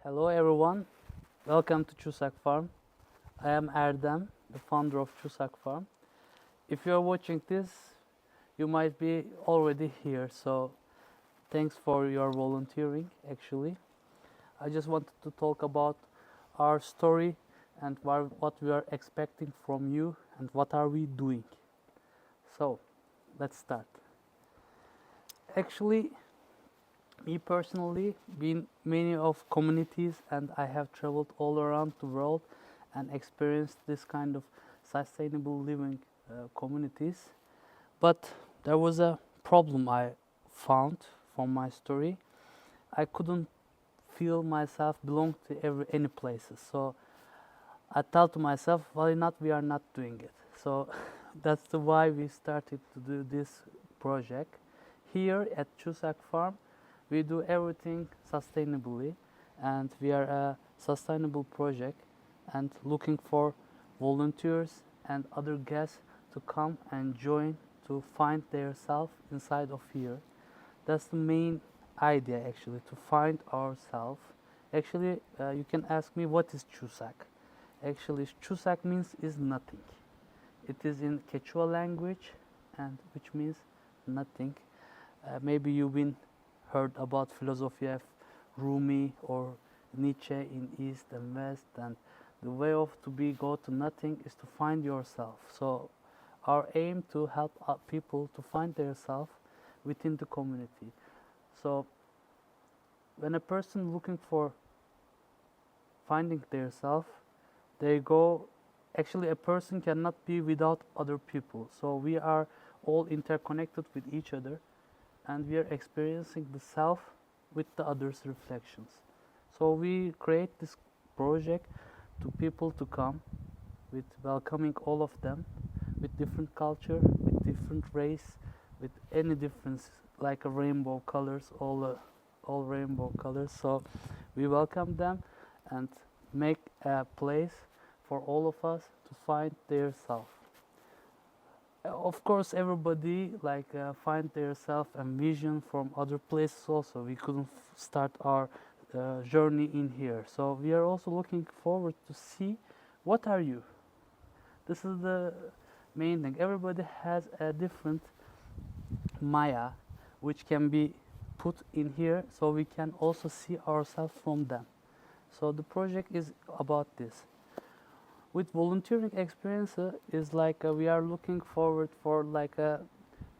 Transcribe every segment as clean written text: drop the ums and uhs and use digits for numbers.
Hello everyone, welcome to Chusaq Farm. I am Erdem, the founder of Chusaq Farm. If you are watching this, you might be already here, so thanks for your volunteering actually. I just wanted to talk about our story and what we are expecting from you and what are we doing. So, let's start. Actually, me personally, been many of communities and I have traveled all around the world and experienced this kind of sustainable living communities. But there was a problem I found from my story. I couldn't feel myself belong to any places. So I thought to myself, why not we are not doing it? So that's the why we started to do this project. Here at Chusaq Farm, we do everything sustainably, and we are a sustainable project and looking for volunteers and other guests to come and join to find their self inside of here. That's the main idea actually, to find ourselves. Actually, you can ask me what is Chusaq. Actually, Chusaq means is nothing. It is in Quechua language, and which means nothing. Maybe you've been heard about philosophy of Rumi or Nietzsche in East and West, and the way of to be go to nothing is to find yourself. So our aim to help people to find their self within the community. So when a person looking for finding their self, they go, actually a person cannot be without other people. So we are all interconnected with each other, and we are experiencing the self with the others' reflections. So we create this project to people to come, with welcoming all of them, with different culture, with different race, with any difference, like a rainbow colors, all rainbow colors. So we welcome them and make a place for all of us to find their self. Of course, everybody find their self and vision from other places also. We couldn't start our journey in here. So we are also looking forward to see what are you. This is the main thing. Everybody has a different Maya which can be put in here, so we can also see ourselves from them. So the project is about this. With volunteering experience is we are looking forward for a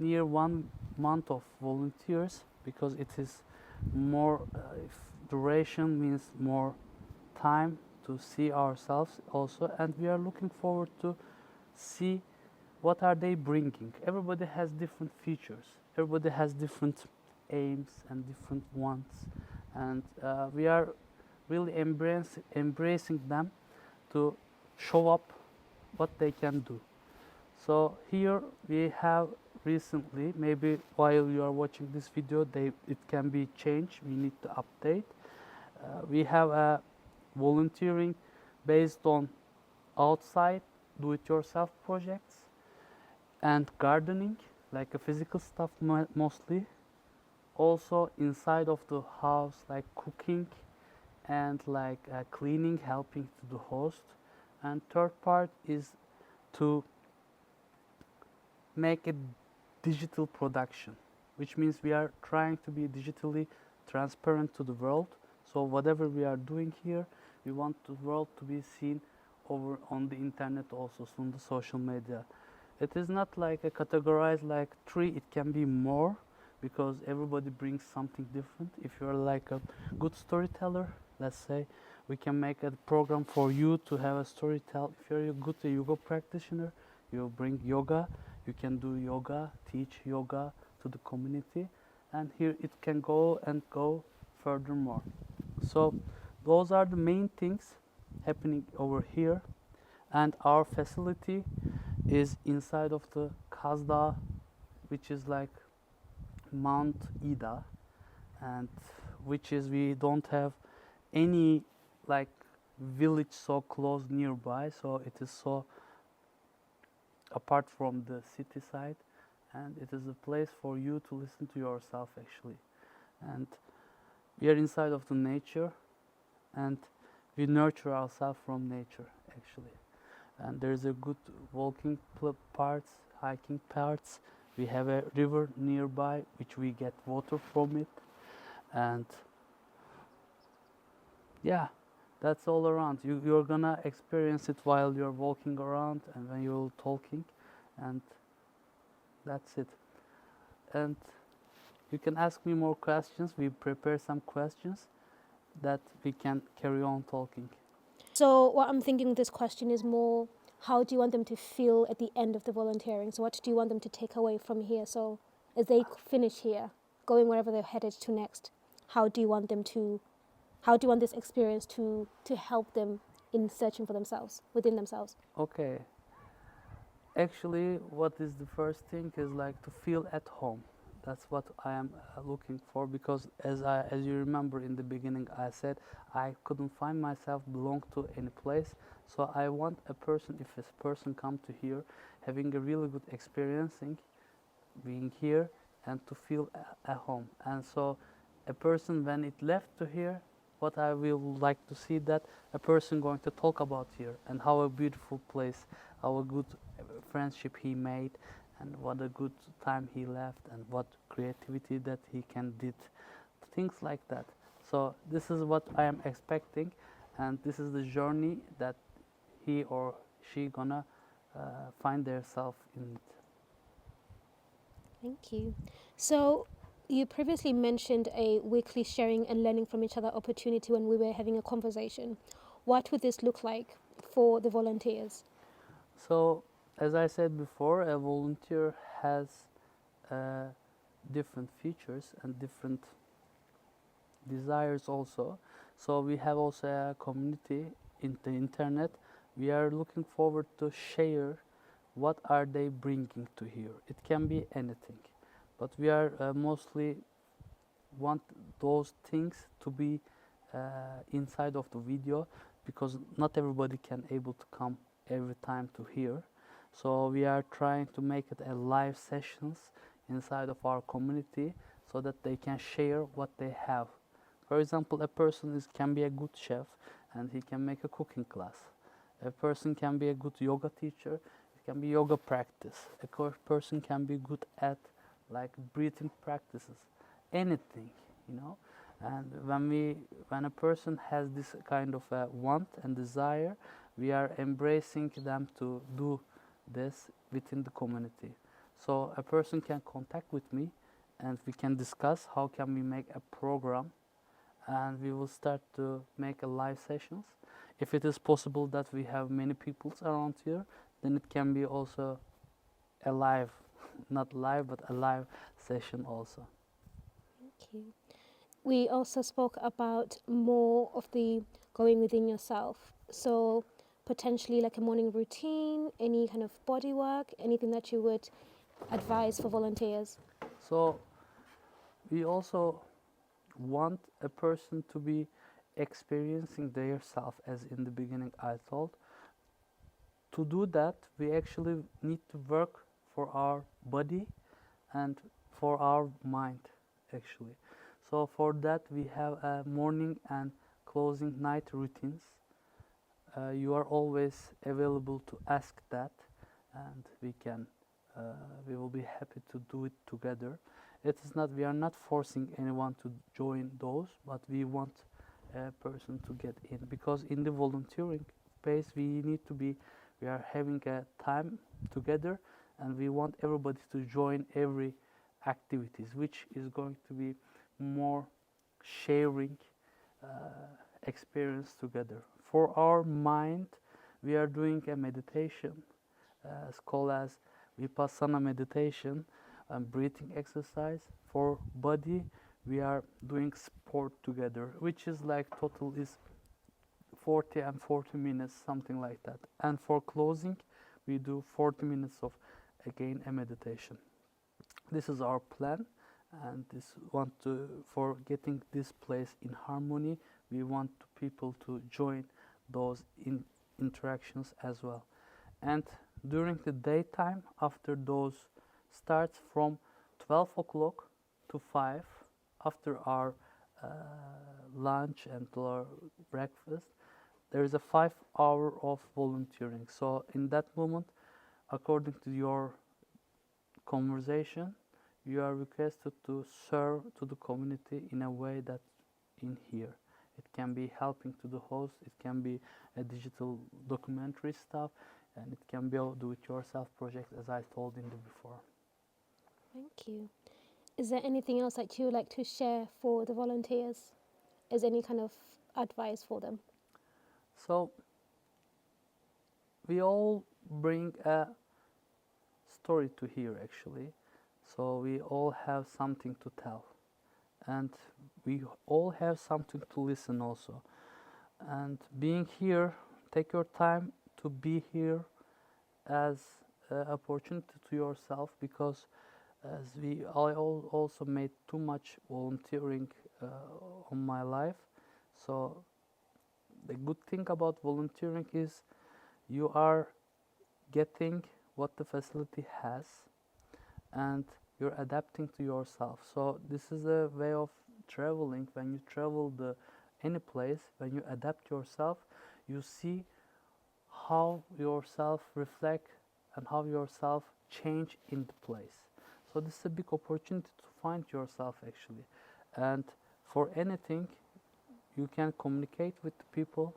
near 1 month of volunteers, because it is more duration means more time to see ourselves also, and we are looking forward to see what are they bringing. Everybody has different features, everybody has different aims and different wants, and we are really embracing them to show up what they can do. So here we have recently, maybe while you are watching this video, it can be changed, we need to update. We have a volunteering based on outside do-it-yourself projects and gardening, like a physical stuff mostly. Also inside of the house, like cooking and cleaning, helping to the host. And third part is to make a digital production, which means we are trying to be digitally transparent to the world. So whatever we are doing here, we want the world to be seen over on the internet also, on the social media. It is not like a categorized like 3, it can be more, because everybody brings something different. If you're like a good storyteller, let's say, we can make a program for you to have a story tell. If you're a good yoga practitioner, you bring yoga, you can do yoga, teach yoga to the community, and here it can go and go furthermore. So those are the main things happening over here, and our facility is inside of the Kazda, which is like Mount Ida, and which is we don't have any village so close nearby, so it is so apart from the city side, and it is a place for you to listen to yourself actually. And we are inside of the nature, and we nurture ourselves from nature actually. And there's a good walking parts, hiking parts. We have a river nearby which we get water from it, and yeah, that's all around. You're gonna experience it while you're walking around and when you're talking, and that's it. And you can ask me more questions. We prepare some questions that we can carry on talking. So what I'm thinking this question is more, how do you want them to feel at the end of the volunteering? So what do you want them to take away from here? So as they finish here, going wherever they're headed to next, how do you want this experience to help them in searching for themselves, within themselves? Okay. Actually, what is the first thing is like to feel at home. That's what I am looking for, because as you remember in the beginning, I said I couldn't find myself belong to any place. So I want a person, if a person come to here, having a really good experiencing being here and to feel at home. And so a person when it left to here, what I will like to see that a person going to talk about here and how a beautiful place, how a good friendship he made, and what a good time he left, and what creativity that he can did, things like that. So this is what I am expecting, and this is the journey that he or she gonna find themselves in it. Thank you. So you previously mentioned a weekly sharing and learning from each other opportunity when we were having a conversation. What would this look like for the volunteers? So as I said before, a volunteer has different features and different desires also. So we have also a community in the internet. We are looking forward to share what are they bringing to here. It can be anything, but we are mostly want those things to be inside of the video, because not everybody can able to come every time to hear. So we are trying to make it a live sessions inside of our community so that they can share what they have. For example, a person can be a good chef and he can make a cooking class. A person can be a good yoga teacher, it can be yoga practice. A person can be good at like breathing practices, anything, you know. And when a person has this kind of want and desire, we are embracing them to do this within the community. So a person can contact with me and we can discuss how can we make a program, and we will start to make a live sessions. If it is possible that we have many people around here, then it can be also a live, not live, but a live session also. Thank you. We also spoke about more of the going within yourself. So potentially like a morning routine, any kind of body work, anything that you would advise for volunteers? So we also want a person to be experiencing their self, as in the beginning I told. To do that, we actually need to work for our body and for our mind actually. So for that we have a morning and closing night routines. You are always available to ask that, and we will be happy to do it together. It is not, we are not forcing anyone to join those, but we want a person to get in, because in the volunteering space we are having a time together, and we want everybody to join every activities, which is going to be more sharing experience together. For our mind, we are doing a meditation, it's called as Vipassana meditation and breathing exercise. For body, we are doing sport together, which is like total is 40 and 40 minutes, something like that. And for closing, we do 40 minutes of again a meditation. This is our plan, and for getting this place in harmony, we want people to join those interactions as well. And during the daytime, after those starts from 12 o'clock to 5, after our lunch and to our breakfast, there is a 5 hour of volunteering. So in that moment, according to your conversation, you are requested to serve to the community in a way that in here. It can be helping to the host, it can be a digital documentary stuff, and it can be a do-it-yourself project, as I told in the before. Thank you. Is there anything else that you would like to share for the volunteers? Is any kind of advice for them? So we all bring a story to hear actually. So we all have something to tell, and we all have something to listen also. And being here, take your time to be here as an opportunity to yourself, because as I also made too much volunteering on my life. So the good thing about volunteering is you are getting what the facility has, and you're adapting to yourself. So this is a way of traveling. When you travel any place, when you adapt yourself, you see how yourself reflect and how yourself change in the place. So this is a big opportunity to find yourself actually. And for anything, you can communicate with the people,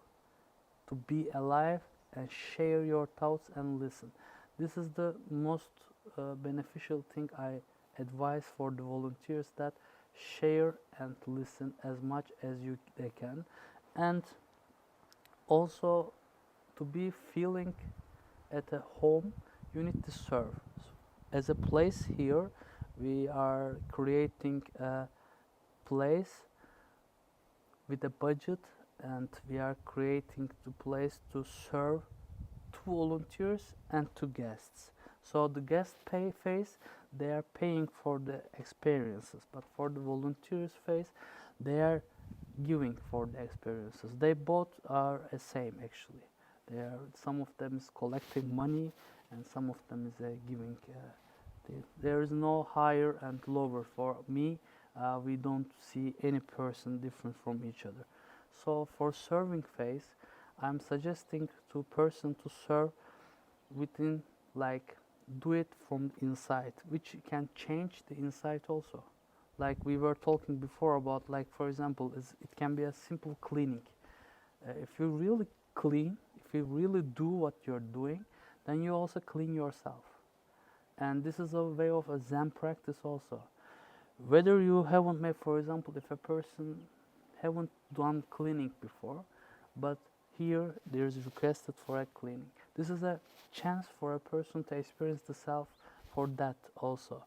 to be alive and share your thoughts and listen. This is the most beneficial thing I advise for the volunteers, that share and listen as much as they can. And also, to be feeling at a home, you need to serve. As a place here, we are creating a place with a budget, and we are creating the place to serve to volunteers and to guests. So the guest phase, they are paying for the experiences, but for the volunteers phase, they are giving for the experiences. They both are the same actually. Some of them is collecting money, and some of them is giving. There is no higher and lower. For me, we don't see any person different from each other. So for serving phase, I'm suggesting to person to serve within, like, do it from inside, which can change the inside also. Like we were talking before about, like, for example, it can be a simple cleaning. If you really clean, if you really do what you're doing, then you also clean yourself. And this is a way of a Zen practice also. Whether you haven't made, for example, if a person haven't done cleaning before, but here there is requested for a cleaning. This is a chance for a person to experience the self for that also.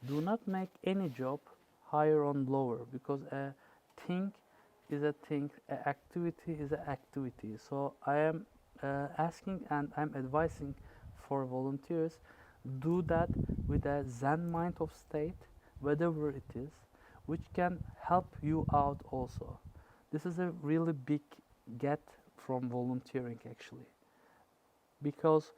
Do not make any job higher or lower, because a thing is a thing, an activity is an activity. So I am asking and I'm advising for volunteers, do that with a Zen mind of state, whatever it is, which can help you out also. This is a really big get from volunteering actually, because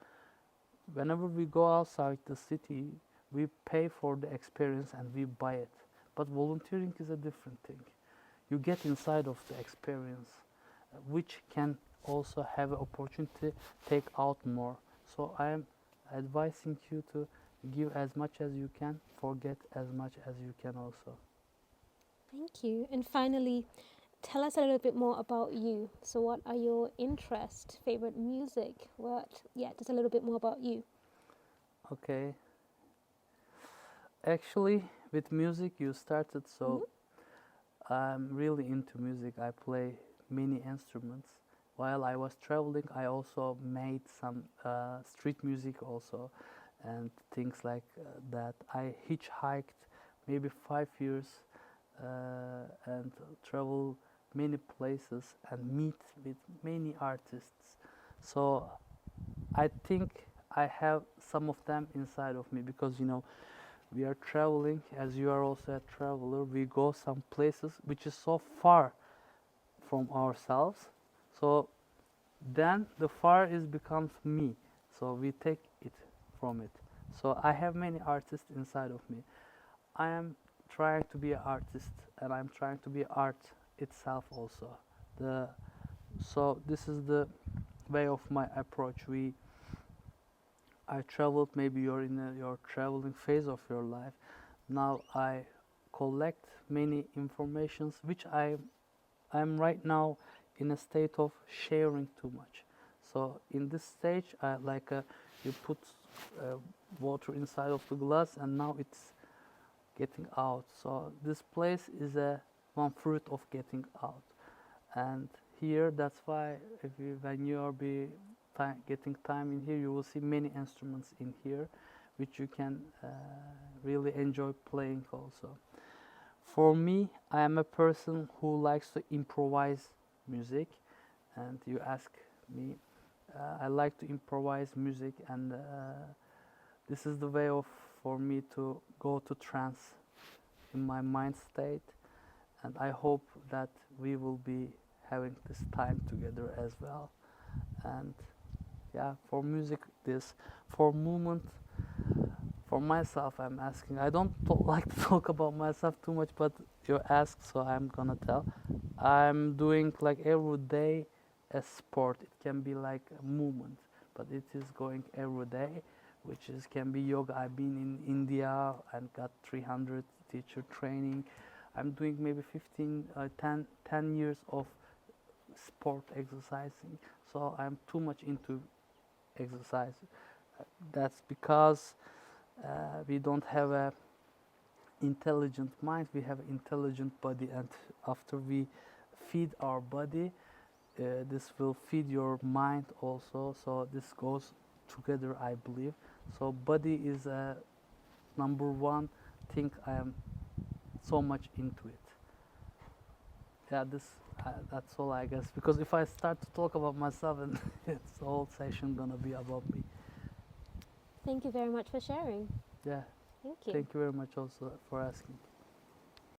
whenever we go outside the city, we pay for the experience and we buy it. But volunteering is a different thing. You get inside of the experience, which can also have an opportunity to take out more. So I am advising you to give as much as you can, forget as much as you can also. Thank you. And finally, tell us a little bit more about you. So what are your interests, favorite music? Just a little bit more about you. Okay. Actually, with music you started, so I'm really into music. I play many instruments. While I was traveling, I also made some street music also, and things like that. I hitchhiked maybe 5 years and travel many places and meet with many artists. So I think I have some of them inside of me, because we are traveling, as you are also a traveler, we go some places which is so far from ourselves. So then the far is becomes me. So we take it from it. So I have many artists inside of me. I am trying to be an artist, and I'm trying to be art itself also. So this is the way of my approach. I traveled, maybe you're in your traveling phase of your life. Now I collect many informations which I'm right now in a state of sharing too much. So in this stage, you put water inside of the glass and now it's getting out. So this place is one fruit of getting out. And here, that's why when you are getting time in here, you will see many instruments in here, which you can really enjoy playing also. For me, I am a person who likes to improvise music, and you ask me, I like to improvise music, and this is the way for me to go to trance in my mind state, and I hope that we will be having this time together as well. And yeah, for music, for movement, for myself, I'm asking. I don't like to talk about myself too much, but you asked, so I'm gonna tell. I'm doing like every day a sport. It can be like a movement, but it is going every day, which can be yoga. I've been in India and got 300 teacher training. I'm doing maybe 10 years of sport exercising. So I'm too much into exercise. That's because we don't have a intelligent mind, we have an intelligent body, and after we feed our body, this will feed your mind also, so this goes together, I believe. So body is a number one thing. I am so much into it. Yeah, that's all, I guess, because if I start to talk about myself, and it's the whole session gonna be about me. Thank you very much for sharing. Yeah, Thank you. thank you very much also for asking.